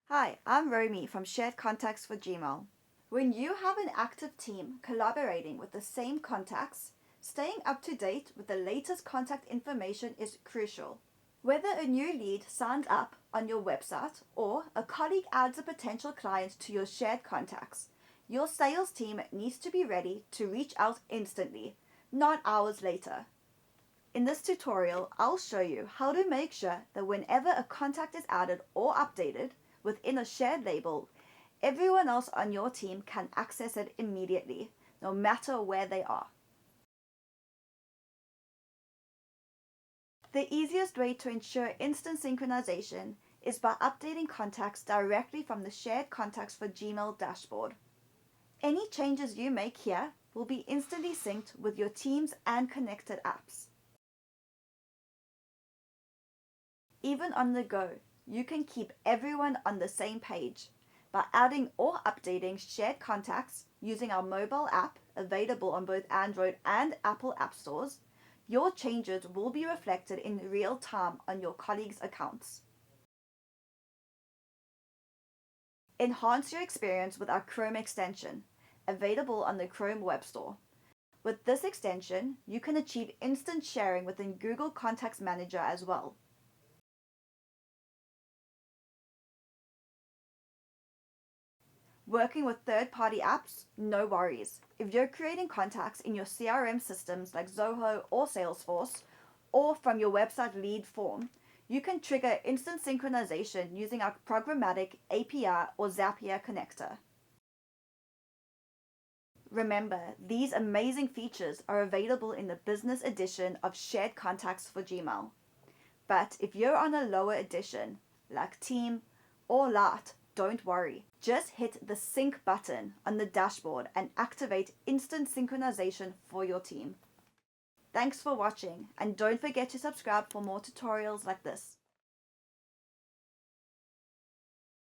Hi, I'm Romy from Shared Contacts for Gmail. When you have an active team collaborating with the same contacts, staying up to date with the latest contact information is crucial. Whether a new lead signs up on your website or a colleague adds a potential client to your shared contacts, your sales team needs to be ready to reach out instantly, not hours later. In this tutorial, I'll show you how to make sure that whenever a contact is added or updated within a shared label, everyone else on your team can access it immediately, no matter where they are. The easiest way to ensure instant synchronization is by updating contacts directly from the Shared Contacts for Gmail dashboard. Any changes you make here will be instantly synced with your teams and connected apps. Even on the go, you can keep everyone on the same page by adding or updating shared contacts using our mobile app available on both Android and Apple app stores. Your changes will be reflected in real time on your colleagues' accounts. Enhance your experience with our Chrome extension, available on the Chrome Web Store. With this extension, you can achieve instant sharing within Google Contacts Manager as well. Working with third-party apps? No worries. If you're creating contacts in your CRM systems like Zoho or Salesforce, or from your website lead form, you can trigger instant synchronization using our programmatic API or Zapier connector. Remember, these amazing features are available in the business edition of Shared Contacts for Gmail. But if you're on a lower edition, like Team or Lite, don't worry. Just hit the sync button on the dashboard and activate instant synchronization for your team. Thanks for watching, and don't forget to subscribe for more tutorials like this.